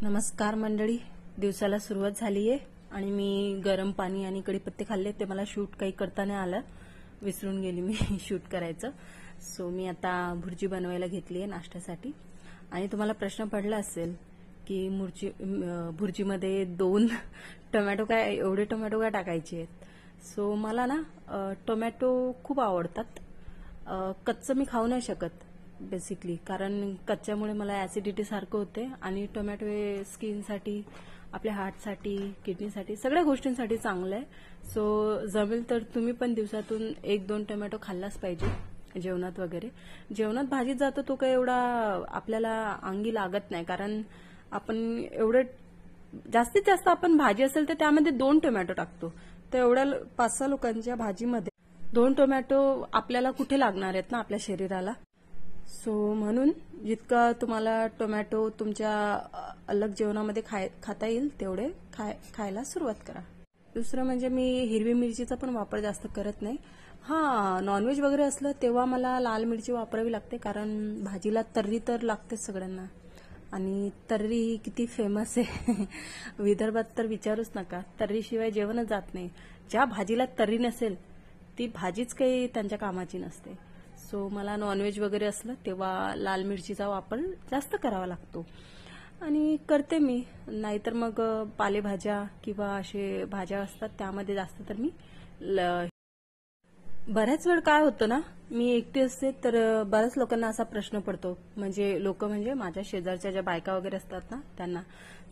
नमस्कार मंडळी, दिवसाला सुरुवात झाली आहे आणि मी गरम पाणी आणि कढीपत्ते खाल्ले. ते मला शूट काही करता नाही आलं, विसरून गेली मी शूट करायचं. सो मी आता भुर्जी बनवायला घेतली आहे नाश्त्यासाठी. आणि तुम्हाला प्रश्न पडला असेल की भुर्जीमध्ये 2 टोमॅटो काय, एवढे टोमॅटो काय टाकायचे आहेत. सो मला ना टोमॅटो खूप आवडतात. कच्चं मी खाऊ नाही शकत बेसिकली, कारण कच्च्यामुळे मला ऍसिडिटी सारखं होते. आणि टोमॅटो हे स्किनसाठी, आपल्या हार्टसाठी, किडनीसाठी, सगळ्या गोष्टींसाठी चांगलं आहे. सो जमेल तर तुम्ही पण दिवसातून 1-2 टोमॅटो खाल्लाच पाहिजे जेवणात वगैरे. जेवणात भाजीत जातो तो काही एवढा आपल्याला अंगी लागत नाही, कारण आपण एवढं जास्तीत जास्त आपण भाजी असेल तर त्यामध्ये 2 टोमॅटो टाकतो. तर एवढ्या 5-6 लोकांच्या भाजीमध्ये 2 टोमॅटो आपल्याला कुठे लागणार आहेत ना आपल्या शरीराला. सो म्हणून जितका तुम्हाला टोमॅटो तुमच्या अलग जेवणामध्ये खाता येईल तेवढे खायला सुरुवात करा. दुसरं म्हणजे मी हिरवी मिरचीचा पण वापर जास्त करत नाही. नॉनव्हेज वगैरे असलं तेव्हा मला लाल मिरची वापरावी लागते, कारण भाजीला तर्री तर लागतेच सगळ्यांना. आणि तर्री किती फेमस आहे विदर्भात तर विचारूच नका. तर्रीशिवाय जेवणच जात नाही. ज्या भाजीला तर्री नसेल ती भाजीच काही त्यांच्या कामाची नसते. सो मला नॉनव्हेज वगैरे असलं तेव्हा लाल मिरचीचा वापर जास्त करावा लागतो आणि करते मी. नाहीतर मग पालेभाज्या किंवा असे भाज्या असतात त्यामध्ये जास्त तर मी बऱ्याच वेळ काय होतं ना, मी एकटी असते तर बऱ्याच लोकांना असा प्रश्न पडतो. म्हणजे माझ्या शेजारच्या ज्या बायका वगैरे असतात ना, त्यांना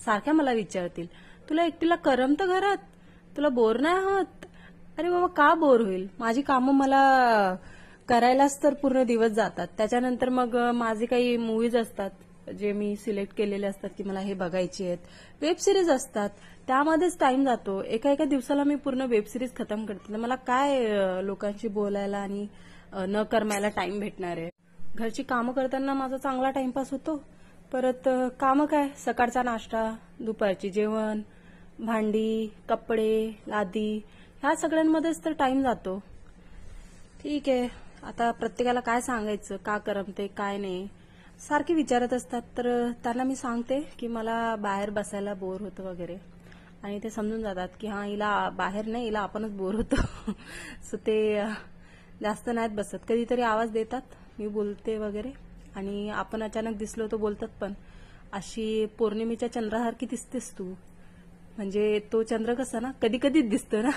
सारख्या मला विचारतील, तुला एकटीला करमतं घरात, तुला बोर नाही होत? अरे बाबा, का बोर होईल? माझी कामं मला करायलाच तर पूर्ण दिवस जातात. त्याच्यानंतर मग माझे काही मूवीज असतात जे मी सिलेक्ट केलेले असतात की मला हे बघायचे आहेत. वेब सिरीज असतात, त्यामध्येच टाइम जातो. एका दिवसाला मी पूर्ण वेब सिरीज खतम करते. मला काय लोकांशी बोलायला आणि न करमायला टाइम भेटणार आहे. घरची कामं करताना माझा चांगला टाइमपास होतो. परत कामं काय, सकाळचा नाश्ता, दुपारची जेवण, भांडी, कपडे, लादी, ह्या सगळ्यांमध्येच तर टाइम जातो. ठीक आहे, आता प्रत्येकाला काय सांगायचं, का करमते काय नाही, सारखे विचारत असतात. तर त्यांना मी सांगते की मला बाहेर बसायला बोर होतं वगैरे, आणि ते समजून जातात की हिला बाहेर नाही, हिला आपणच बोर होतो. सो ते जास्त नाहीत बसत. कधीतरी आवाज देतात, मी बोलते वगैरे, आणि आपण अचानक दिसलो तर बोलतात पण, अशी पौर्णिमेच्या चंद्रासारखी दिसतेस तू. म्हणजे तो चंद्र कसा ना कधी कधीच दिसतो ना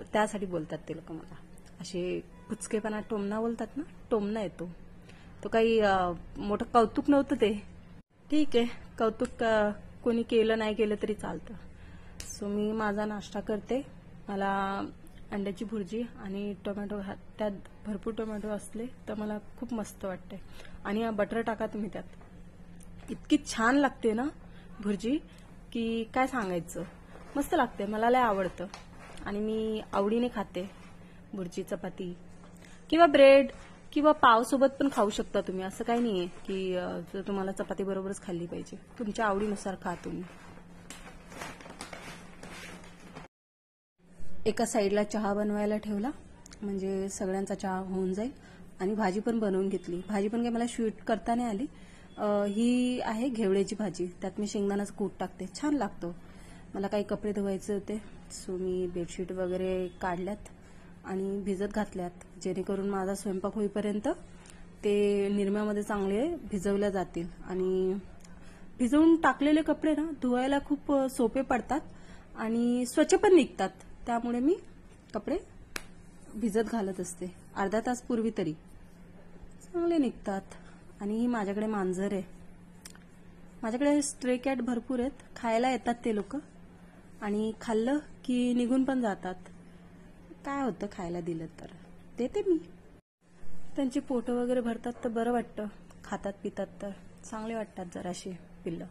त्यासाठी बोलतात ते लोक मला. असे कुचकेपणा, टोमणा बोलतात ना, टोमणा येतो. तो काही मोठं कौतुक नव्हतं ते. ठीक आहे, कौतुक कोणी केलं नाही केलं तरी चालतं. सो मी माझा नाश्ता करते. मला अंड्याची भुर्जी आणि टोमॅटो, त्यात भरपूर टोमॅटो असले तर मला खूप मस्त वाटते. आणि बटर टाका तुम्ही त्यात, इतकी छान लागते ना भुर्जी की काय सांगायचं. मस्त लागते, मला लय आवडतं. आणि मी आवडीने खाते भुर्जी. चपाती किंवा ब्रेड किंवा पाव सोबत पण खाऊ शकता तुम्ही. असं काही नाहीये की तुम्हाला चपाती बरोबरच खाल्ली पाहिजे. तुमच्या आवडीनुसार खा तुम्ही. एका साईडला चहा बनवायला ठेवला, म्हणजे सगळ्यांचा चहा होऊन जाईल. आणि भाजी पण बनवून घेतली. भाजी पण काही मला शूट करता नाही आली. ही आहे घेवड्याची भाजी, त्यात मी शेंगदाण्याचा कूट टाकते, छान लागतो. मला काही कपडे धुवायचे होते, सो मी बेडशीट वगैरे काढल्यात आणि भिजत घातल्यात, जेणेकरून माझा स्वयंपाक होईपर्यंत ते निरम्यामध्ये चांगले भिजवल्या जातील. आणि भिजवून टाकलेले कपडे ना धुवायला खूप सोपे पडतात आणि स्वच्छ पण निघतात. त्यामुळे मी कपडे भिजत घालत असते, अर्धा तास पूर्वी तरी चांगले निघतात. आणि ही माझ्याकडे मांजर आहे. माझ्याकडे स्ट्रे कॅट भरपूर आहेत, खायला येतात ते लोक आणि खाल्लं की निघून पण जातात. काय होतं, खायला दिलं तर देते मी. त्यांची पोटं वगैरे भरतात तर बरं वाटतं, खातात पितात तर चांगले वाटतात जराशी पिल्लं.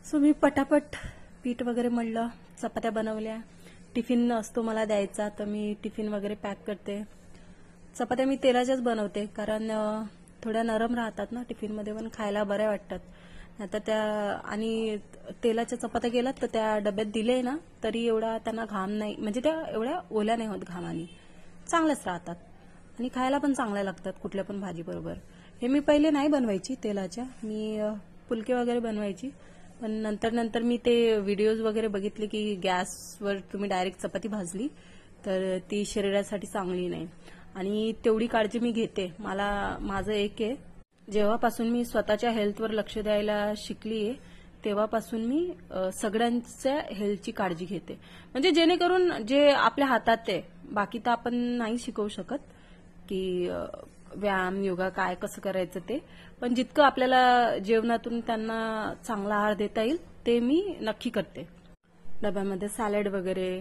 सो मी पटापट पीठ वगैरे मळलं, चपात्या बनवल्या. टिफिन असतो मला द्यायचा, तर मी टिफिन वगैरे पॅक करते. चपात्या मी तेलाच्याच बनवते, कारण थोड्या नरम राहतात ना टिफिनमध्ये, पण खायला बऱ्या वाटतात. नाहीतर त्या, आणि तेलाच्या चपात्या गेलात तर त्या डब्यात दिले ना तरी एवढा त्यांना घाम नाही, म्हणजे त्या एवढ्या ओल्या नाही होत घामाने, चांगल्याच राहतात आणि खायला पण चांगल्या लागतात कुठल्या पण भाजी बरोबर. हे मी पहिले नाही बनवायची तेलाच्या, मी फुलके वगैरे बनवायची, पण नंतर मी ते व्हिडिओज वगैरे बघितले की गॅसवर तुम्ही डायरेक्ट चपाती भाजली तर ती शरीरासाठी चांगली नाही, आणि तेवढी काळजी मी घेते. माझं एक आहे, जेव्हापासून मी स्वतःच्या हेल्थवर लक्ष द्यायला शिकलीये तेव्हापासून मी सगळ्यांच्या हेल्थची काळजी घेते. म्हणजे जेणेकरून जे आपल्या हातात आहे, बाकी तर आपण नाही शिकवू शकत की व्यायाम योगा काय कसं करायचं ते, पण जितकं आपल्याला जेवणातून त्यांना चांगला आहार देता येईल ते मी नक्की करते. डब्यामध्ये सॅलड वगैरे,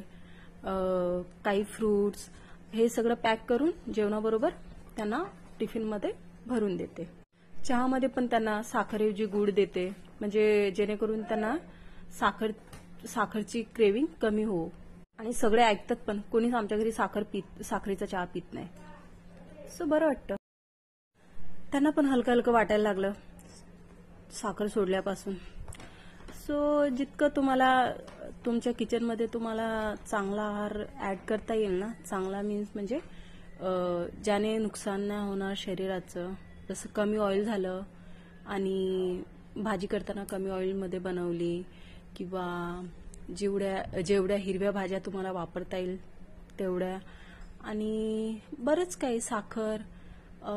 काही फ्रुट्स, हे सगळं पॅक करून जेवणाबरोबर त्यांना टिफिनमध्ये भरून देते. चहामध्ये पण त्यांना साखरेऐवजी गुळ देते, म्हणजे जेणेकरून त्यांना साखरची क्रेविंग कमी हो. आणि सगळे ऐकतात पण, कोणीच आमच्या घरी साखरेचा चहा पित नाही. सो बरं वाटतं. त्यांना पण हलकं हलकं वाटायला लागलं साखर सोडल्यापासून. सो जितकं तुम्हाला तुमच्या किचनमध्ये तुम्हाला चांगला आहार ऍड करता येईल ना, चांगला मीन्स म्हणजे ज्याने नुकसान नाही होणार शरीराचं, जसं कमी ऑइल झालं आणि भाजी करताना कमी ऑइलमध्ये बनवली, किंवा जेवढ्या हिरव्या भाज्या तुम्हाला वापरता येईल तेवढ्या, आणि बरंच काही, साखर,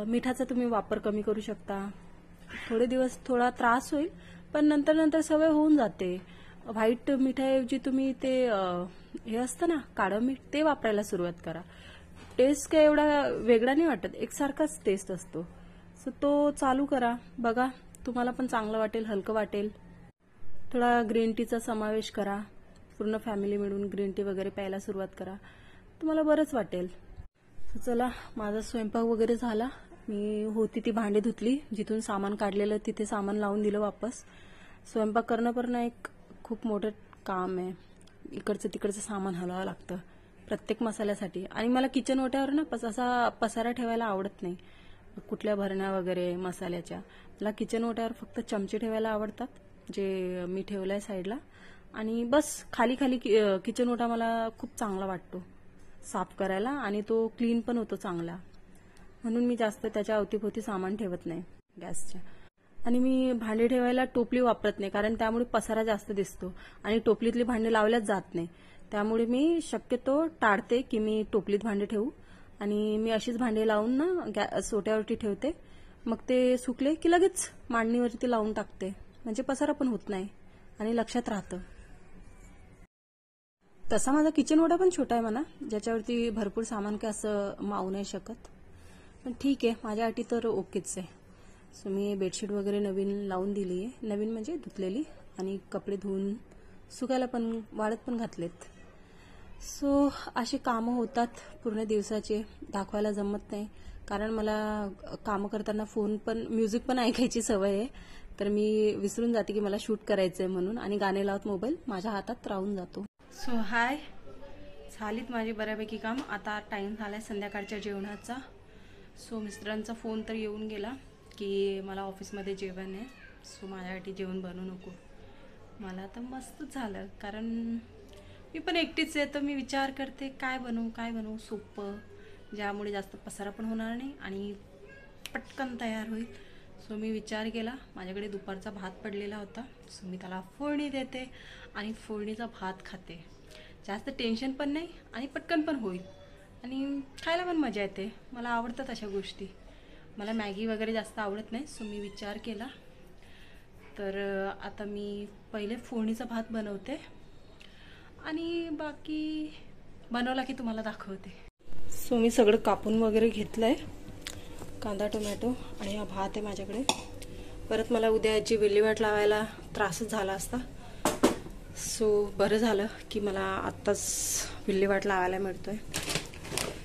मिठाचा तुम्ही वापर कमी करू शकता. थोडे दिवस थोडा त्रास होईल, पण नंतर सवय होऊन जाते. व्हाईट मिठाऐवजी तुम्ही ते हे असतं ना काळं मीठ, ते वापरायला सुरुवात करा. टेस्ट काय एवढा वेगळा नाही वाटत, एकसारखाच टेस्ट असतो. सो तो चालू करा, बघा तुम्हाला पण चांगलं वाटेल, हलकं वाटेल. थोडा ग्रीन टीचा समावेश करा, पूर्ण फॅमिली मिळून ग्रीन टी वगैरे प्यायला सुरुवात करा, तुम्हाला बरंच वाटेल. चला, माझा स्वयंपाक वगैरे झाला. मी होती ती भांडी धुतली, जिथून सामान काढलेलं तिथे सामान लावून दिलं वापस. स्वयंपाक करणं पण एक खूप मोठं काम आहे. इकडचं तिकडचं सामान हलवावं लागतं प्रत्येक मसाल्यासाठी, आणि मला किचन ओट्यावर ना असा पसारा ठेवायला आवडत नाही, कुठल्या भरण्या वगैरे मसाल्याच्या. मला किचन ओट्यावर फक्त चमचे ठेवायला आवडतात, जे मी ठेवलंय साईडला, आणि बस खाली किचन ओटा मला खूप चांगला वाटतो साफ करायला, आणि तो क्लीन पण होतो चांगला. म्हणून मी जास्त त्याच्या अवतीभोवती सामान ठेवत नाही गॅसच्या. आणि मी भांडी ठेवायला टोपली वापरत नाही, कारण त्यामुळे पसारा जास्त दिसतो आणि टोपलीतली भांडी लावल्याच जात नाही. त्यामुळे मी शक्यतो टाळते की मी टोपलीत भांडी ठेवू, आणि मी अशीच भांडी लावून ना सोट्यावरती ठेवते. मग ते सुकले की लगेच मांडणीवरती लावून टाकते, म्हणजे पसारा पण होत नाही आणि लक्षात राहतं. तसा माझा किचन ओटा पण छोटा आहे म्हणा, ज्याच्यावरती भरपूर सामान काय असं मावू नाही शकत, पण ठीक आहे, माझ्या अटी तर ओकेच आहे. सो मी बेडशीट वगैरे नवीन लावून दिली आहे, नवीन म्हणजे धुतलेली, आणि कपडे धुवून सुकायला पण वाळत पण घातलेत. सो अशी कामं होतात पूर्ण दिवसाचे, दाखवायला जमत नाही, कारण मला कामं करताना म्युझिक पण ऐकायची सवय आहे, तर मी विसरून जाते की मला शूट करायचंय म्हणून, आणि गाणे लावत मोबाईल माझ्या हातात राहून जातो. सो हाय, झालीत माझी बऱ्यापैकी काम. आता टाइम झालाय संध्याकाळच्या जेवणाचा. सो मिस्टरांचा फोन तर येऊन गेला की मला ऑफिसमध्ये जेवण आहे, सो माझ्यासाठी जेवण बनवू नको. मला तर मस्त झालं, कारण मी पण एकटीच आहे, तर मी विचार करते काय बनवू सोपं, ज्यामुळे जास्त पसारा पण होणार नाही आणि पटकन तयार होईल. सो मी विचार केला, माझ्याकडे दुपारचा भात पडलेला होता, सो मी त्याला फोडणी देते आणि फोडणीचा भात खाते. जास्त टेन्शन पण नाही आणि पटकन पण होईल, आणि खायला पण मजा येते. मला आवडतात अशा गोष्टी. मला मॅगी वगैरे जास्त आवडत नाही, सो मी विचार केला, तर आता मी पहिले फोडणीचा भात बनवते, आणि बाकी बनवला की तुम्हाला दाखवते. सो मी सगळं कापून वगैरे घेतलंय, कांदा, टोमॅटो, आणि हा भात आहे माझ्याकडे. परत मला उद्या याची विल्हेवाट लावायला त्रासच झाला असता, सो बरं झालं की मला आत्ताच विल्हेवाट लावायला मिळतोय.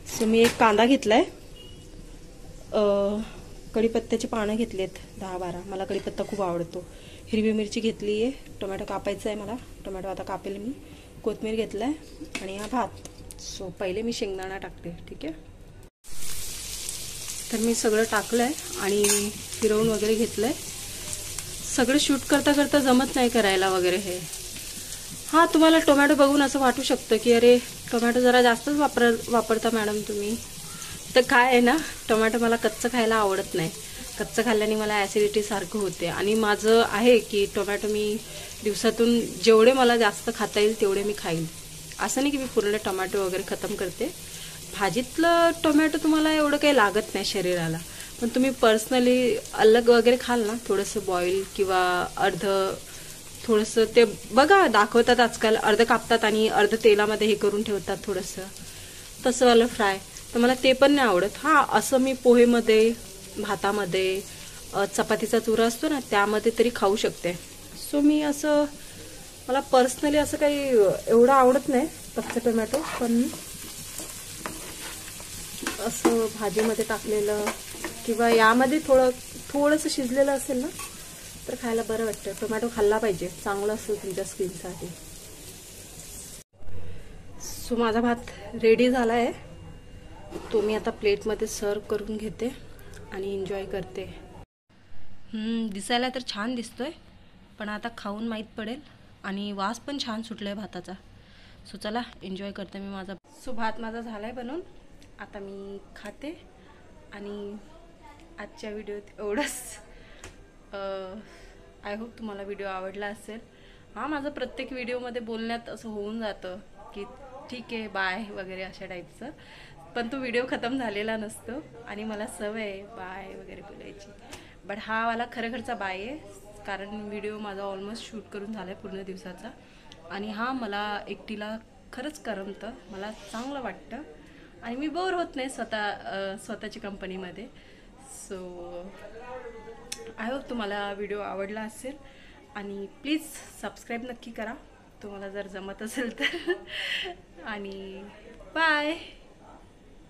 सो मी एक कांदा घेतलाय, कढीपत्त्याची पानं घेतलीत 10-12, मला कढीपत्ता खूप आवडतो. हिरवी मिरची घेतली आहे, टोमॅटो कापायचा आहे मला, टोमॅटो आता कापेल मी. कोथिंबीर घेतलाय, आणि हा भात. सो पहिले मी शेंगदाणा टाकते, ठीक आहे. तर मी सगळं टाकलंय आणि फिरवून वगैरे घेतलंय. सगळं शूट करता करता जमत नाही करायला वगैरे हे. हा, तुम्हाला टोमॅटो बघून असं वाटू शकतं की अरे टोमॅटो जरा जास्तच वापरता मॅडम तुम्ही. तर काय आहे ना, टोमॅटो मला कच्चं खायला आवडत नाही, कच्चं खाल्ल्याने मला ॲसिडिटी सारखं होते आणि माझं आहे की टोमॅटो मी दिवसातून जेवढे मला जास्त खाता येईल तेवढे मी खाईल. असं नाही की मी पूर्ण टोमॅटो वगैरे खतम करते. भाजीतलं टोमॅटो तुम्हाला एवढं काही लागत नाही शरीराला, पण तुम्ही पर्सनली अलग वगैरे खाल ना, थोडंसं बॉईल किंवा थोडंसं ते बघा दाखवतात आजकाल, अर्ध कापतात आणि अर्ध तेलामध्ये हे करून ठेवतात थोडंसं, तसं वालं फ्राय, तर मला ते पण नाही आवडत. हां, असं मी पोहेमध्ये, भातामध्ये, चपातीचा चुरा असतो ना त्यामध्ये तरी खाऊ शकते. सो मी असं, मला पर्सनली असं काही एवढं आवडत नाही कच्चं टोमॅटो, पण असं भाजीमध्ये टाकलेलं किंवा यामध्ये थोडंसं शिजलेलं असेल ना तर खायला बरं वाटतं. टोमॅटो खाल्ला पाहिजे, चांगलं असतं तुमच्या स्किनसाठी. सो माझा भात रेडी झाला आहे, तो मी आता प्लेटमध्ये सर्व करून घेते आणि एन्जॉय करते. दिसायला तर छान दिसतोय, पण आता खाऊन माहीत पडेल. आणि वास पण छान सुटलाय भाताचा. सो चला एन्जॉय करते मी माझा. सो भात माझा झालाय बनवून, आता मी खाते. आणि आजच्या व्हिडिओत एवढंच. आय होप तुम्हाला व्हिडिओ आवडला असेल. हां, माझं प्रत्येक व्हिडिओमध्ये बोलण्यात असं होऊन जातं की ठीक आहे बाय वगैरे अशा टाईपचं, पण तो व्हिडिओ खतम झालेला नसतो आणि मला सवय आहे बाय वगैरे बोलायची. बट हा वाला खरखरचा बाय आहे, कारण व्हिडिओ माझा ऑलमोस्ट शूट करून झाला आहे पूर्ण दिवसाचा. आणि हा मला एकटीला खरंच करमतं, मला चांगलं वाटतं आणि मी बोर होत नाही स्वतःची कंपनीमध्ये. सो आय होप तुम्हाला व्हिडिओ आवडला असेल आणि प्लीज सबस्क्राईब नक्की करा तुम्हाला जर जमत असेल तर. आणि बाय.